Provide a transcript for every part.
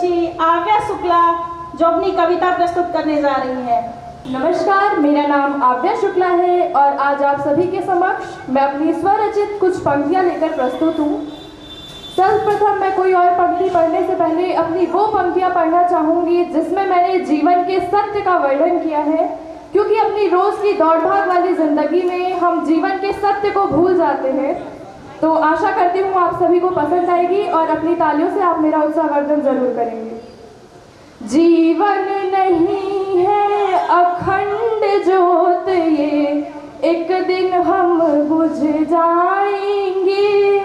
बच्ची आव्या शुक्ला जो अपनी कविता प्रस्तुत करने जा रही है। नमस्कार, मेरा नाम आव्या शुक्ला है और आज आप सभी के समक्ष मैं अपनी स्वरचित कुछ पंक्तियां लेकर प्रस्तुत हूँ। सर्वप्रथम मैं कोई और पंक्ति पढ़ने से पहले अपनी वो पंक्तियां पढ़ना चाहूँगी जिसमें मैंने जीवन के सत्य का वर्णन किया है, क्योंकि अपनी रोज की दौड़-भाग वाली जिंदगी में हम जीवन के सत्य को भूल जाते हैं। तो आशा करती हूँ आप सभी को पसंद आएगी और अपनी तालियों से आप मेरा उत्साहवर्धन जरूर करेंगे। जीवन नहीं है अखंड ज्योत, ये एक दिन हम बुझ जाएंगे।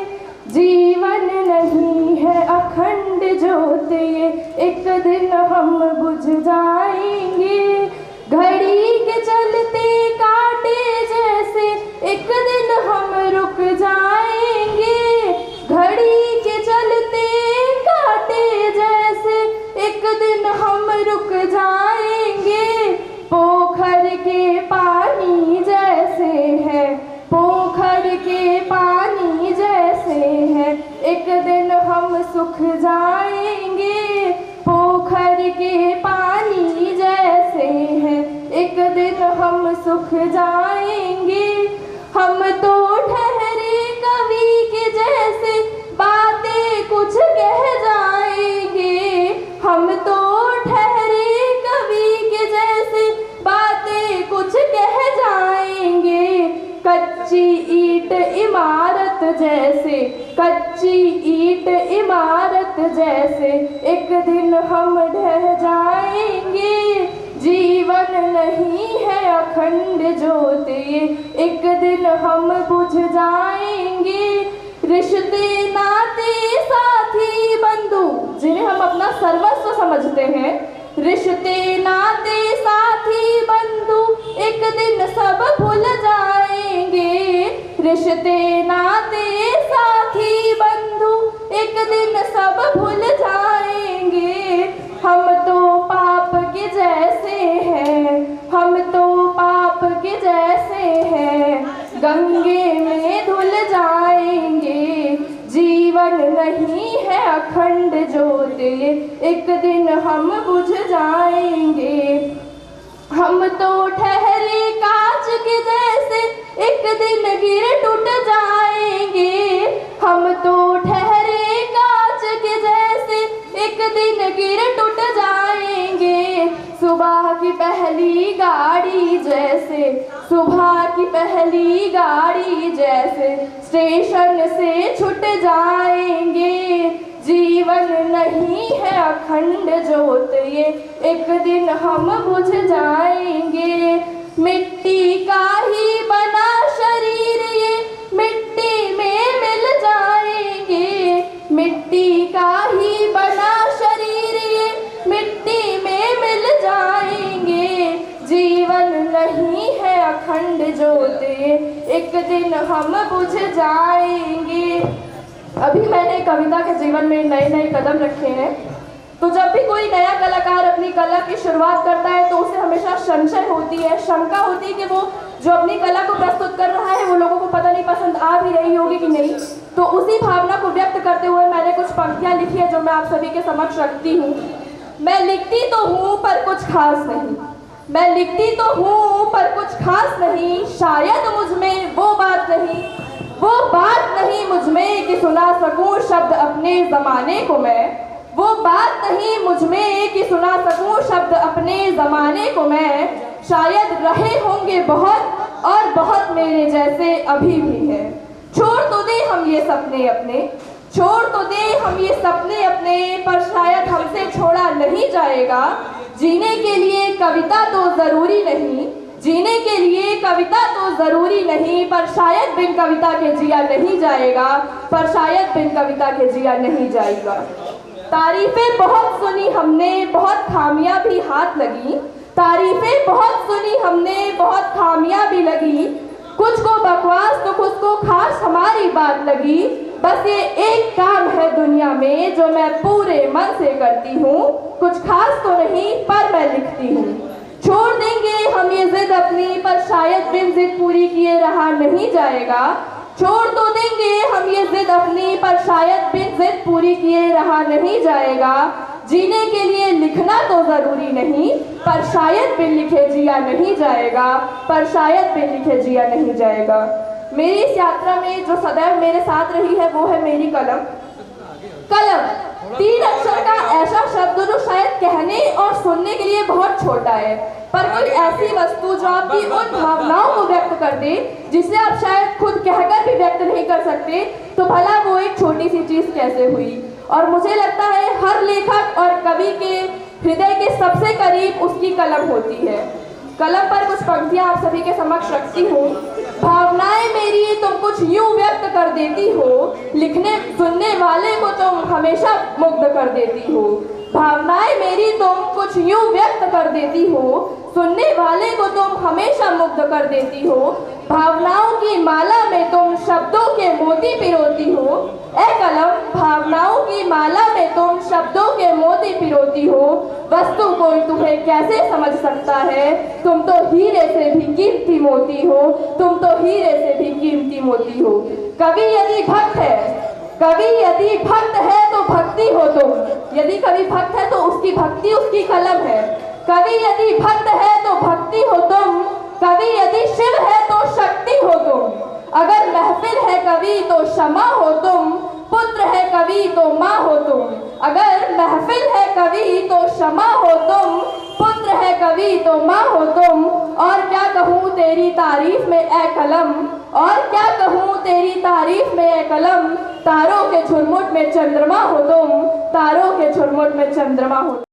जीवन नहीं है अखंड ज्योत, ये एक दिन हम बुझ जाएंगे। घड़ी के चलते कांटे जैसे एक दिन हम रुक जाएंगे। घड़ी के चलते कांटे जैसे एक दिन हम रुक जाएंगे। पोखर के पानी जैसे है, पोखर के पानी जैसे है, एक दिन हम सूख जाएंगे। पोखर के पानी जैसे है, एक दिन हम सूख जाएंगे। हम तो ठहरे कवि के जैसे बातें कुछ कह जाएंगे। हम तो ठहरे कवि के जैसे बातें कुछ कह जाएंगे। कच्ची ईंट इमारत जैसे, कच्ची ईंट इमारत जैसे, एक दिन हम ढह जाएंगे। जीवन नहीं है अखंड ज्योत, ये एक दिन हम बुझ जाएंगे। रिश्ते नाते साथी बंधु जिन्हें हम अपना सर्वस्व समझते हैं, रिश्ते नाते साथी बंधु एक दिन सब भूल जाएंगे। रिश्ते नाते साथी बंधु एक दिन सब भूल जाएंगे। हम तो पाप के जैसे हैं, हम तो पाप के जैसे हैं, गंगे में धुल जाएंगे। जीवन नहीं है अखंड ज्योत, ये एक दिन हम बुझ जाएंगे। हम तो ठहरे कांच के जैसे एक दिन गिर टूट जाएंगे। हम तो ठहरे कांच के जैसे एक दिन गिर टूट जाएंगे। सुबह की पहली गाड़ी जैसे, सुबह की पहली गाड़ी जैसे, स्टेशन से छूट जाएंगे। जीवन नहीं है अखंड ज्योत, ये एक दिन हम बुझ जाएंगे। मिट्टी का ही बना शरीर ये मिट्टी में मिल जाएंगे। मिट्टी का ही बना शरीर ये मिट्टी में मिल जाएंगे। जीवन नहीं है अखंड ज्योत, ये एक दिन हम बुझ जाएंगे। अभी मैंने कविता के जीवन में नए नए कदम रखे हैं, तो जब भी कोई नया कलाकार अपनी कला की शुरुआत करता है तो उसे हमेशा संशय होती है, शंका होती है कि वो जो अपनी कला को प्रस्तुत कर रहा है वो लोगों को पता नहीं पसंद आ भी रही होगी कि नहीं। तो उसी भावना को व्यक्त करते हुए मैंने कुछ पंक्तियां लिखी है जो मैं आप सभी के समक्ष रखती हूँ। मैं लिखती तो हूँ पर कुछ खास नहीं, मैं लिखती तो हूँ पर कुछ खास नहीं। शायद मुझ में वो बात नहीं, वो बात नहीं मुझ में कि सुना सकूं शब्द अपने ज़माने को मैं। वो बात नहीं मुझ में कि सुना सकूं शब्द अपने ज़माने को मैं। शायद रहे होंगे बहुत और बहुत मेरे जैसे अभी भी है। छोड़ तो दे हम ये सपने अपने, छोड़ तो दे हम ये सपने अपने, पर शायद हमसे छोड़ा नहीं जाएगा। जीने के लिए कविता तो ज़रूरी नहीं, जीने के लिए कविता तो ज़रूरी नहीं, पर शायद बिन कविता के जिया नहीं जाएगा, पर शायद बिन कविता के जिया नहीं जाएगा। तारीफें बहुत सुनी हमने, बहुत खामियां भी हाथ लगी। तारीफें बहुत सुनी हमने, बहुत खामियां भी लगी। कुछ को बकवास तो कुछ को खास हमारी बात लगी। बस ये एक काम है दुनिया में जो मैं पूरे मन से करती हूँ। कुछ खास तो नहीं पर मैं लिखती हूँ। छोड़ देंगे हम ये जिद अपनी, पर शायद बिन जिद पूरी किए रहा नहीं जाएगा। छोड़ तो देंगे हम ये जिद अपनी, पर शायद बिन जिद पूरी किए रहा नहीं जाएगा। जीने के लिए लिखना तो जरूरी नहीं, पर शायद बिन लिखे जिया नहीं जाएगा, पर शायद बिन लिखे जिया नहीं जाएगा। मेरी इस यात्रा में जो सदैव मेरे साथ रही है वो है मेरी कलम। कलम 3 अक्षर का ऐसा शब्द जो शायद कहने और सुनने के लिए बहुत छोटा है, पर कोई ऐसी वस्तु जो आपकी उन भावनाओं को व्यक्त कर दे जिसे आप शायद खुद कहकर भी व्यक्त नहीं कर सकते, तो भला वो एक छोटी सी चीज कैसे हुई। और मुझे लगता है हर लेखक और कवि के हृदय के सबसे करीब उसकी कलम होती है। कलम पर कुछ पंक्तियां आप सभी के समक्ष रखती हूँ। भावनाएं मेरी तुम कुछ यूं व्यक्त कर देती हो, लिखने सुनने वाले को तुम हमेशा मुग्ध कर देती हो। भावनाएं मेरी तुम कुछ यूं व्यक्त कर देती हो, सुनने वाले को तुम हमेशा मुग्ध कर देती हो। भावनाओं की माला में तुम शब्दों के मोती पिरोती हो। ए कलम भावनाओं की माला में तुम शब्दों के मोती पिरोती हो। वस्तु कोई तुम्हें कैसे समझ सकता है, तुम तो हीरे से भी कीमती मोती हो, तुम तो हीरे से भी कीमती मोती हो। कवि यदि भक्त है, कवि यदि भक्त है तो भक्ति हो तुम। यदि कवि भक्त है तो उसकी भक्ति उसकी कलम है। कवि यदि भक्त है तो भक्ति हो तुम, कवि यदि शिव है तो शक्ति हो तुम। अगर महफिल है कवि तो क्षमा हो तुम, पुत्र है कवि तो माँ हो तुम। अगर महफिल है कवि तो क्षमा हो तुम, पुत्र है कवि तो माँ हो तुम। और क्या कहूँ तेरी तारीफ में ए कलम, और क्या कहूँ तेरी तारीफ में ए कलम। तारों के झुरमुट में चंद्रमा हो तुम, तारों के झुरमुट में चंद्रमा हो तुम।